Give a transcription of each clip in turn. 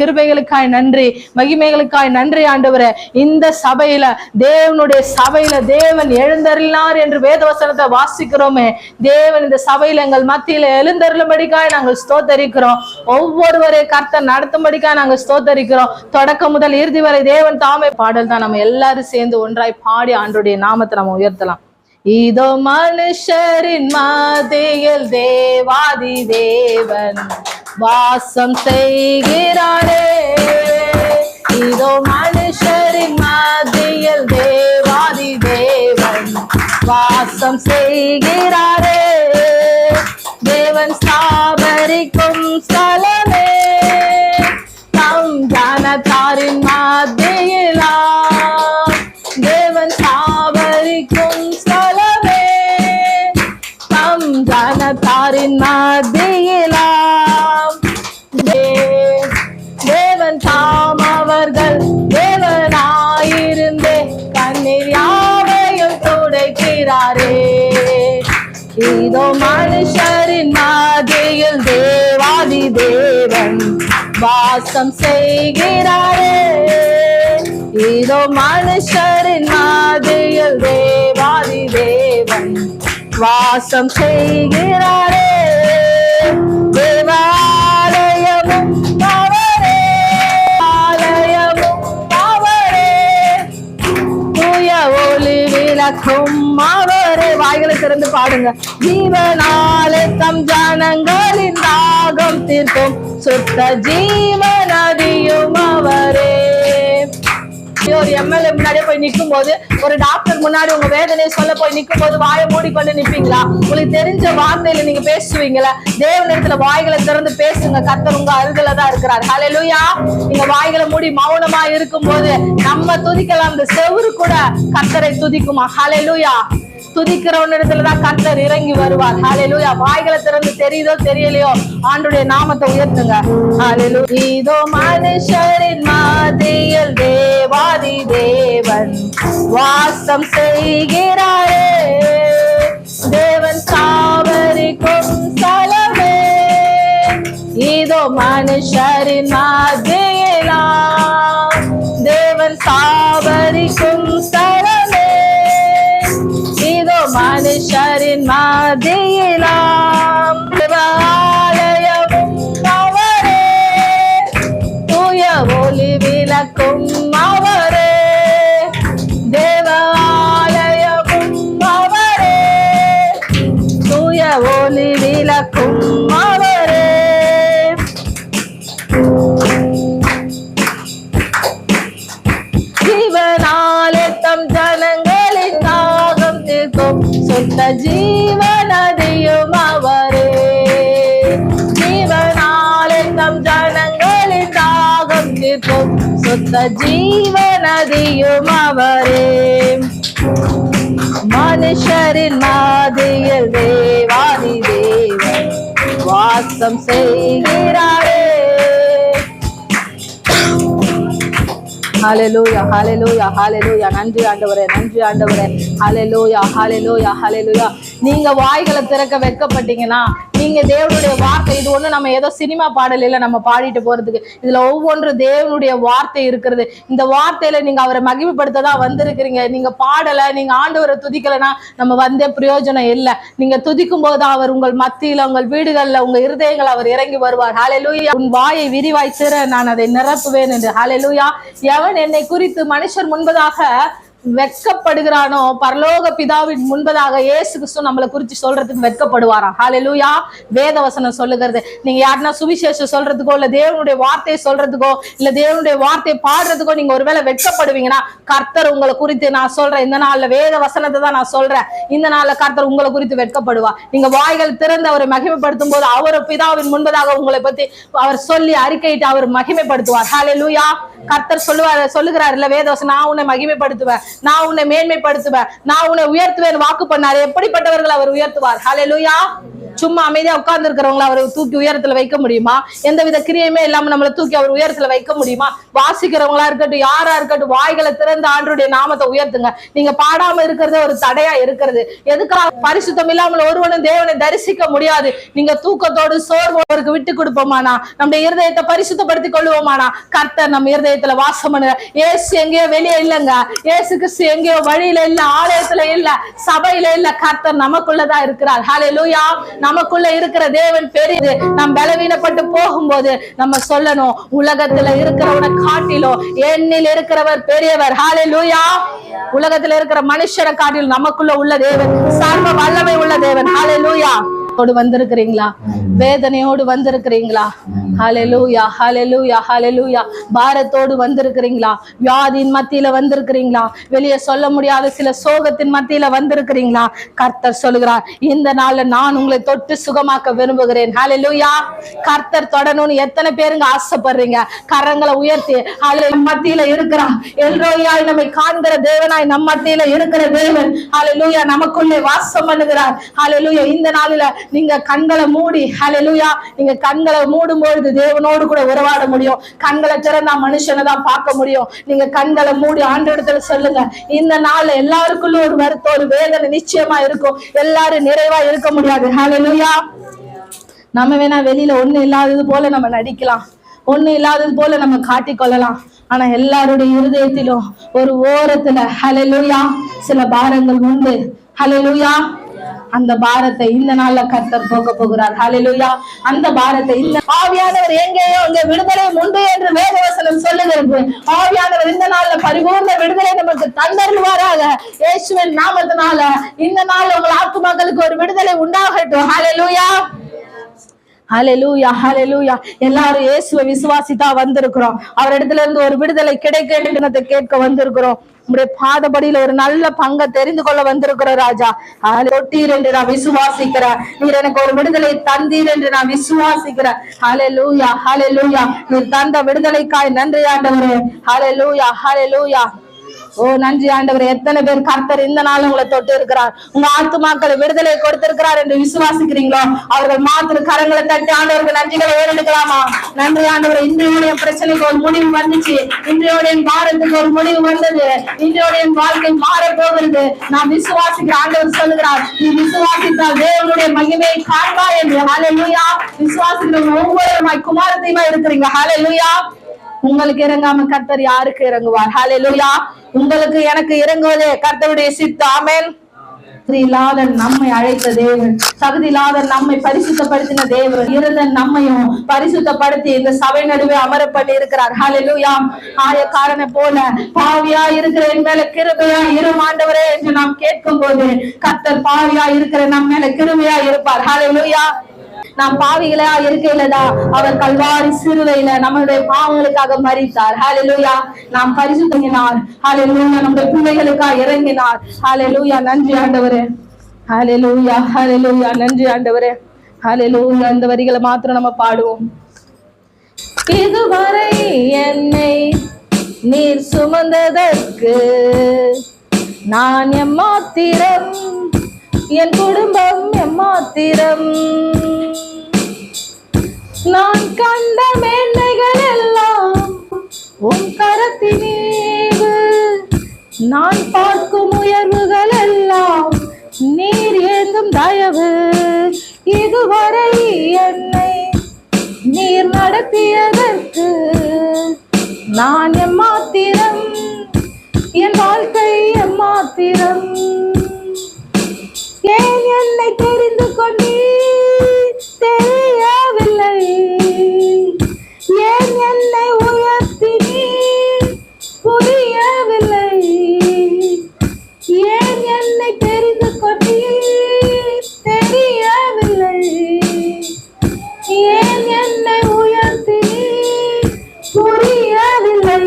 கிருபைகளுக்காய் நன்றி, மகிமைகளுக்காய் நன்றி ஆண்டவரே. இந்த சபையில தேவன் எழுந்தருளினார் என்று வேதவசனத்தை வாசிக்கிறோமே. தேவன் இந்த சபையில எங்கள் மத்தியில எழுந்தருளும்படிக்காய் நாங்கள் ஸ்தோத்தரிக்கிறோம். ஒவ்வொருவரை கர்த்தர் நடத்தும்படிக்காய் நாங்கள் ஸ்தோத்தரிக்கிறோம். தொடக்கம் முதல் இறுதி வரை தேவன் தாமே. பாடல் தான் நம்ம எல்லாரும் சேர்ந்து ஒன்றாய் பாடி ஆண்டவருடைய நாமத்தை நம்ம உயர்த்தலாம். இதோ மனுஷரின் மத்தியில் தேவாதி தேவன் வாசம் செய்கிறாரே. இதோ மனுஷரின் மத்தியில் தேவாதி தேவன் வாசம் செய்கிறாரே. தேவன் ஸ்தாபரிக்கும் ஸ்தலமே, நம் ஜனத்தாரின் மத்தியிலா. தேவன் ஸ்தாபரிக்கும் ஸ்தலமே, நம் ஜனத்தாரின் மத்தியிலா. தேவன் தாம் அவர்கள் தேவனாயிருந்தே கண்ணீர் யாவையும் துடைக்கிறாரே. இதோ மனுஷரின் மத்தியில் தேவாதி தேவன் வாசம் செய்கிறாரே. இதோ மனுஷரின் மத்தியில் தேவாதி தேவன் வாசம் செய்கிறாரே. தேவாலயமும் அவரே, ஆலயமும் அவரே, தூய ஒளி விளக்கும் அவரே. வாய்களை திறந்து பாடுங்க. ஜீவனாலே தம் ஜனங்களின் தாகம் தீர்க்கும் சுத்த ஜீவநதியும் அவரே. ஒரு எம்எல்ஏ முன்னாடியே போய் நிற்கும் போது, ஒரு டாக்டர் முன்னாடி உங்க வேதனையை சொல்ல போய் நிற்கும் போது வாயை மூடிக்கொண்டு நிற்பீங்களா? உங்களுக்கு தெரிஞ்ச வார்த்தையில நீங்க பேசுவீங்களா? தேவனிடத்துல வாய்களை திறந்து பேசுங்க. கர்த்தர் உங்க அருகில தான் இருக்கிறார். ஹல்லேலூயா. நீங்க வாய்களை மூடி மௌனமா இருக்கும் போது நம்ம துதிக்கலாம். அந்த செவுரு கூட கர்த்தரை துதிக்குமா? ஹல்லேலூயா. துதிக்கிறவனிடத்துலதான் கர்த்தர் இறங்கி வருவார். ஹல்லேலூயா. வாய்களை திறந்து தெரியுதோ தெரியலையோ ஆண்டவருடைய நாமத்தை உயர்த்துங்க. ஹல்லேலூயா. இதோ மனுஷரின் மத்தியில் தேவாதி தேவன் வாசம் செய்கிறாரே. தேவன் ஸ்தாபரிக்கும் ஸ்தலமே, இதோ மனுஷரின் மத்தியிலா. தேவன் ஸ்தாபரிக்கும் ஸ்தலமே, இதோ மனுஷரின் மத்தியிலாம். தேவாலயமும் அவரே, தூய ஒளி விளக்கும் அவரே. தேவாலயமும் அவரே, தூய ஒளி விளக்கும் அவரே. ஜீவனாலே தம் ஜனங்களின் தாகம் தீர்க்கும் சுத்த ஜீவநதியும் அவரே. ஜீவனாலே தம் ஜனங்களின் தாகம் தீர்க்கும் சுத்த ஜீவநதியும் அவரே. மனுஷரின் மத்தியில் தேவாதி தேவன் வாசம் செய்கிறாரே. ஹல்லேலூயா, ஹல்லேலூயா, ஹல்லேலூயா. நன்றி ஆண்டவரே, நன்றி ஆண்டவரே. ஹல்லேலூயா, ஹல்லேலூயா, ஹல்லேலூயா. நீங்க வாய்களை திறக்க வெட்கப்பட்டீங்கன்னா, நீங்க தேவனுடைய வார்த்தை, இது ஒண்ணு நம்ம ஏதோ சினிமா பாடல் இல்ல நம்ம பாடிட்டு போறதுக்கு. இதுல ஒவ்வொன்று தேவனுடைய வார்த்தை இருக்கிறது. இந்த வார்த்தையில நீங்க அவரை மகிமைப்படுத்ததான் வந்திருக்கிறீங்க. நீங்க பாடல, நீங்க ஆண்டவரை துதிக்கலன்னா நம்ம வந்தே பிரயோஜனம் இல்லை. நீங்க துதிக்கும் போதுதான் அவர் உங்கள் மத்தியில, உங்கள் வீடுகள்ல, உங்க இருதயங்கள் அவர் இறங்கி வருவார். ஹல்லேலூயா. உன் வாயை விரிவாய் திற, நான் அதை நிரப்புவேன் என்று. ஹல்லேலூயா. எவன் என்னை குறித்து மனுஷர் முன்பதாக வெட்கப்படுகிறானோ, பரலோக பிதாவின் முன்பதாக இயேசு கிறிஸ்து நம்மளை குறித்து சொல்றதுக்கு வெட்கப்படுவாராம். ஹல்லேலூயா. வேதவசனம் சொல்லுகிறது. நீங்க யாருன்னா சுவிசேஷம் சொல்றதுக்கோ, இல்ல தேவனுடைய வார்த்தையை சொல்றதுக்கோ, இல்ல தேவனுடைய வார்த்தையை பாடுறதுக்கோ நீங்க ஒருவேளை வெட்கப்படுவீங்கன்னா, கர்த்தர் உங்களை குறித்து, நான் சொல்றேன் இந்த நாள்ல வேத வசனத்தை தான் நான் சொல்றேன், இந்த நாள்ல கர்த்தர் உங்களை குறித்து வெட்கப்படுவார். நீங்க வாய்கள் திறந்து அவரை மகிமைப்படுத்தும் போது அவர் பிதாவின் முன்பதாக உங்களை பத்தி அவர் சொல்லி அறிக்கையிட்டு அவர் மகிமைப்படுத்துவார். ஹல்லேலூயா. கர்த்தர் சொல்லுகிறார் இல்ல வேதவசனம், நான் உன்னை மகிமைப்படுத்துவேன், நான் உன்னை மேன்மைப்படுத்துவேன், நான் உன்னை உயர்த்துவேன் வாக்கு பண்ணார். எப்படிப்பட்டவர்கள் அவர் உயர்த்துவார்? ஹல்லேலூயா. சும்மா அமைதியா உட்கார்ந்து இருக்கிறவங்களை அவரை தூக்கி உயரத்துல வைக்க முடியுமா? எந்தவித கிரியையுமே இல்லாம நம்மளை தூக்கி அவர் உயரத்துல வைக்க முடியுமா? வாசிக்கிறவங்களா இருக்கட்டும், யாரா இருக்கட்டும், வாய்களை திறந்து ஆண்டவருடைய நாமத்தை உயர்த்துங்க. நீங்க பாடாம இருக்கிறது ஒரு தடையா இருக்கிறது. எதுக்காக? பரிசுத்தம் இல்லாமல் ஒருவனும் தேவனை தரிசிக்க முடியாது. நீங்க தூக்கத்தோடு சோர்வோருக்கு விட்டு கொடுப்போமானா, நம்முடைய இருதயத்தை பரிசுத்தப்படுத்திக் கொள்வோமானா, கர்த்தர் நம்ம இருதயத்துல வாசம் பண்ணுற. இயேசு எங்கேயோ வெளியே இல்லைங்க. இயேசு கிறிஸ்து எங்கேயோ வழியில இல்ல, ஆலயத்துல இல்ல, சபையில இல்ல. கர்த்தர் நமக்குள்ளதான் இருக்கிறார். ஹல்லேலூயா. நமக்குள்ள இருக்கிற தேவன் பெரியது. நாம் பலவீனப்பட்டு போகும்போது நம்ம சொல்லணும், உலகத்துல இருக்கிறவனை காட்டிலும் என்னில் இருக்கிறவர் பெரியவர். ஹல்லேலூயா. உலகத்துல இருக்கிற மனுஷரை காட்டிலும் நமக்குள்ள உள்ள தேவன் சர்வ வல்லமை உள்ள தேவன். ஹல்லேலூயா. வந்திருக்கிறீங்களா? வேதனையோடு வந்திருக்கிறீங்களா? ஹல்லேலூயா, ஹல்லேலூயா, ஹல்லேலூயா. பாரத்தோடு வந்திருக்கிறீங்களா? வியாதியின் மத்தியில வந்திருக்கிறீங்களா? வெளியே சொல்ல முடியாத சில சோகத்தின் மத்தியில வந்திருக்கிறீங்களா? கர்த்தர் சொல்லுகிறார், இந்த நாள்ல நான் உங்களை தொட்டு சுகமாக்க விரும்புகிறேன். ஹல்லேலூயா. கர்த்தர் தொடணும்னு எத்தனை பேருங்க ஆசைப்படுறீங்க? கரங்களை உயர்த்தி மத்தியில இருக்கிறார். எல்ரோயாய் நம்மை காண்கிற தேவனாய் நம் மத்தியில இருக்கிற தேவன் ஹல்லேலூயா நமக்குள்ளே வாசம் பண்ணுகிறார். ஹல்லேலூயா. இந்த நாளில நீங்க கண்களை மூடி, ஹல்லேலூயா, நீங்க கண்களை மூடும் பொழுது தேவனோடு கூட உறவாட முடியும். கண்களை திறந்தா மனுஷனை தான் பார்க்க முடியும். நீங்க கண்களை மூடி ஆண்டவரிடத்துல சொல்லுங்க. இந்த நாள்ல எல்லாருக்குள்ள ஒரு வருத்தம், ஒரு வேதனை நிச்சயமா இருக்கும். எல்லாரும் நிறைவா இருக்க முடியாது. ஹல்லேலூயா. நம்ம வேணா வெளியில ஒண்ணு இல்லாதது போல நம்ம நடிக்கலாம், ஒண்ணு இல்லாதது போல நம்ம காட்டிக்கொள்ளலாம். ஆனா எல்லாருடைய இருதயத்திலும் ஒரு ஓரத்துல ஹல்லேலூயா சில பாரங்கள் உண்டு. ஹல்லேலூயா. அந்த பாரத்தை இந்த நாள்ல கர்த்தர் போக போகிறார். ஹல்லேலூயா. அந்த பாரத்தை இந்த ஆவியானவர் எங்கேயோ அங்கே விடுதலை உண்டு என்று வேதவசனம் சொல்லுகிறது. ஆவியானவர் இந்த நாள்ல பரிபூர்ண விடுதலை நமக்கு தந்தருவாராக. இயேசுவின் நாமத்தினால இந்த நாள் உங்கள் ஆத்துமாக்களுக்கு ஒரு விடுதலை உண்டாகட்டும். ஹல்லேலூயா, ஹல்லேலூயா, ஹல்லேலூயா. எல்லாரும் இயேசுவை விசுவாசித்தா வந்திருக்கிறோம். அவர் இடத்துல இருந்து ஒரு விடுதலை கிடைக்க கேட்க வந்திருக்கிறோம். உங்களுடைய பாதபடியில ஒரு நல்ல பங்கை தெரிந்து கொள்ள வந்திருக்கிற ராஜா. தொட்டீர் என்று நான் விசுவாசிக்கிறேன். நீர் எனக்கு ஒரு விடுதலை தந்தீர் என்று நான் விசுவாசிக்கிறேன். ஹல்லேலூயா, ஹல்லேலூயா. நீர் தந்த விடுதலைக்காய் நன்றி ஆண்டவரே. ஹல்லேலூயா, ஹல்லேலூயா. ஓ நன்றி ஆண்டவரே. எத்தனை பேர் கர்த்தர் இந்த நாள் உங்களை தொட்டு இருக்கிறார், உங்க ஆத்துமாக்களை விடுதலை கொடுத்திருக்கிறார் என்று விசுவாசிக்கிறீங்களோ அவர்கள் மாத்திர கரங்களை தட்டி ஆண்டவருக்கு நன்றிகளை ஏறெடுக்கலாமா? நன்றி ஆண்டவரே. இன்றையோடைய பிரச்சனைக்கு ஒரு முடிவு வந்துச்சு. இன்றையோடைய பாரத்துக்கு ஒரு முடிவு வந்தது. இன்றையோடைய வாழ்க்கை மாற போகிறது. நான் விசுவாசிக்கிற ஆண்டவர் சொல்லுகிறார், நீ விசுவாசித்தால் தேவனுடைய மகிமையை காண்பாய் என்று. ஹல்லேலூயா. விசுவாசிக்கிறவங்க ஒவ்வொரு குமாரத்தையுமா இருக்கிறீங்க. ஹல்லேலூயா. உங்களுக்கு இறங்காம கர்த்தர் யாருக்கு இறங்குவார்? ஹல்லேலூயா. உங்களுக்கு எனக்கு இறங்குவதே கர்த்தருடைய சித்தம். ஆமென். இல்லாத நம்மை அழைத்த தேவன், தகுதி இல்லாத நம்மை பரிசுத்தப்படுத்தின தேவன், இருந்த நம்மையும் பரிசுத்தப்படுத்தி இந்த சபை நடுவே அமர பண்ணி இருக்கிறார். ஹல்லேலூயா. ஆயக்காரனை போல பாவியா இருக்கிற என் மேல கிருபையா இரு ஆண்டவரே என்று நாம் கேட்கும் போது கர்த்தர் பாவியா இருக்கிற நம்ம மேல கிருபையா இருப்பார். ஹல்லேலூயா. நாம் பாவிகளா இருக்கையிலதான் அவர் கல்வாரி சிறுவையில நம்மளுடைய பாவங்களுக்காக மரித்தார். ஹல்லேலூயா. நாம் பரிசுத்தங்கினார். ஹல்லேலூயா. நம்முடைய பிள்ளைகளுக்காக இறங்கினார். ஹல்லேலூயா. நன்றி ஆண்டவரே. ஹல்லேலூயா, ஹல்லேலூயா. நன்றி ஆண்டவரே. ஹல்லேலூயா. இந்த வரிகளை மாத்திரம் நம்ம பாடுவோம். இதுவரை என்னை நீர் சுமந்ததற்கு நான் எம்மாத்திரம், என் குடும்பம் எம்மாத்திரம், நான் கண்ட மேன்மைகள் எல்லாம் உன் கரத்தினீவு, நான் பார்க்கும் உயர்வுகள் எல்லாம் நீர் ஏந்தும் தயவு. இதுவரை என்னை நீர் நடத்தியதற்கு நான் எம்மாத்திரம், என் வாழ்க்கை எம்மாத்திரம். ஏன் என்னை தெரிந்து கொண்டீர் தெரியவில்லை, ஏன் என்னை உயர்த்தினீர் புரியவில்லை, ஏன் என்னை தெரிந்து கொண்டீர் தெரியவில்லை, ஏன் என்னை உயர்த்தினீர் புரியவில்லை.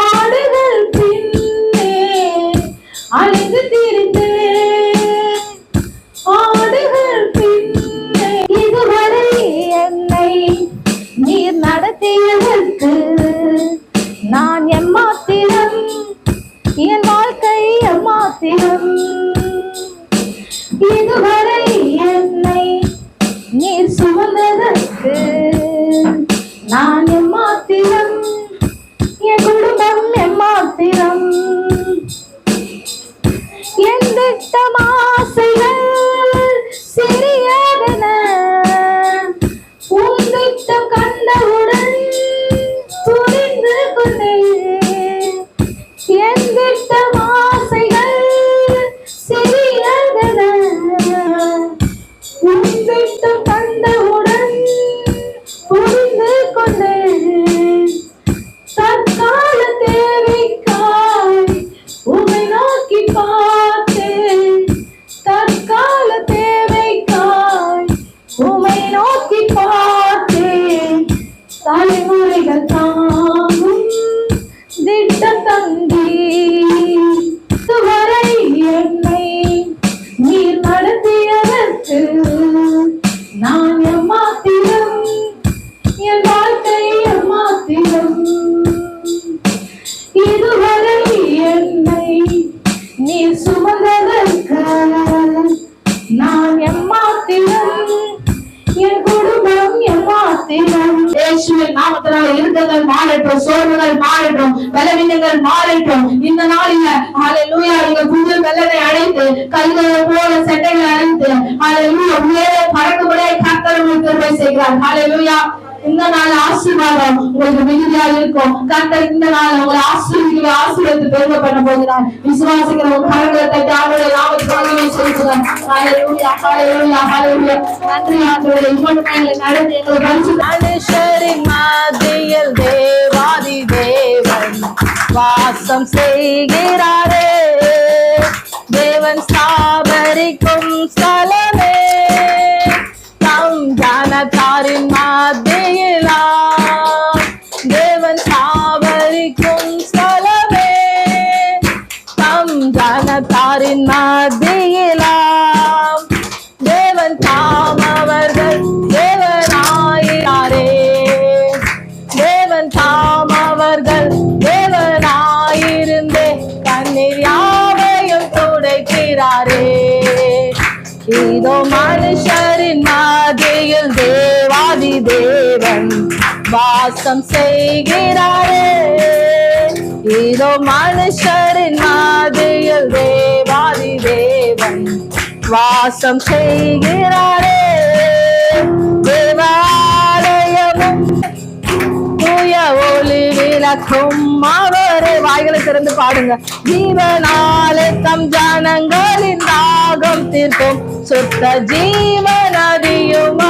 ஆடுகள் பின்னே அழிந்து திரிந்தேன், ஆடுகள் பின்னே. இதுவரை என்னை நீர் நடத்தியதற்கு நான் எம்மாத்திரம், என் வாழ்க்கை எம்மாத்திரம். இதுவரை நான் எம்மாத்திரம், என் குடும்பம் எம்மாத்திரம், என் திட்டம் ஆசைகள் சிறியதென உன் திட்டம் கண்டவுடன் புரிந்து கொண்டேன். என் திட்டம் ஆசைகள் சிறியதென உன் திட்டம் கண்டவுடன் புரிந்து கொண்டேன். தற்கால தேவைக்காய் உமை நோக்கி பார்த்தேன். தற்கால தேவைக்காய் உமை நோக்கி பார்த்தேன். தலைமுறைகள் தாங்கும் திட்டம் தந்தீர். இதுவரை என்னை நீர் நடத்தியதற்கு நான் எம்மாத்திரம், என் வாழ்க்கை எம்மாத்திரம். இதுவரை என்னை நீர் சுமந்ததற்கு நான் எம்மாத்திரம், என் குடும்பம் எம்மாத்திரம். இயேசுவின் நாமத்தினால இருந்தங்கள் மாறட்டும், சோர்வுகள் மாறட்டும், பலவீனங்கள் மாறட்டும். இந்த நாளில ஹல்லேலூயா நீங்க புது வெள்ளனை அடைந்து கைகளை போல சட்டைகளை அடைந்து ஹல்லேலூயா உயர பறக்கும்படியாக கர்த்தர் உங்களுக்கு கிருபை செய்கிறார். ஹல்லேலூயா. இந்த நாள் ஆசீர்வாதம் உங்களுக்கு மிகுதியாக இருக்கும். கர்த்தர் இந்த நாள் உங்களை ஆசீர்வதித்து பெருமை பண்ண போகிறார். விசுவாசிக்கிற உங்க கரங்களை தட்டி அவருடைய நாமத்துக்கு செலுத்துகிறார். ஹல்லேலூயா, ஹல்லேலூயா, ஹல்லேலூயா. நன்றி ஆண்டவரே. இவ்வளவு எங்களை நடத்தி எங்களை பரிசு மனுஷரின் மத்தியில் தேவாதி தேவன் வாசம் செய்கிறாரே. தேவன் ஸ்தாபரிக்கும் ஸ்தலமே நம் ஜனத்தாரின் மத்தியிலா. தேவன் ஸ்தாபரிக்கும் ஸ்தலமே நம் ஜனத்தாரின் மத்தியிலா. தேவன் தாம் அவர்கள் தேவனாயிராரே. தேவன் தாம் அவர்கள் தேவனாயிருந்தே கண்ணீர் யாவையும் துடைக்கிறாரே. இதோ மனுஷரின் மத்தியில் தேவாதி தேவன் வாசம் செய்கிறாரே. இதோ மனுஷரின் மத்தியில் தேவாதி தேவன் வாசம் செய்கிறாரே. தேவாலயமும் தூய ஒளி விளக்கும் அவரே. வாய்களை திறந்து பாடுங்க. ஜீவனாலே தம் ஜனங்களின் தாகம் தீர்க்கும் சுத்த ஜீவ நதியும்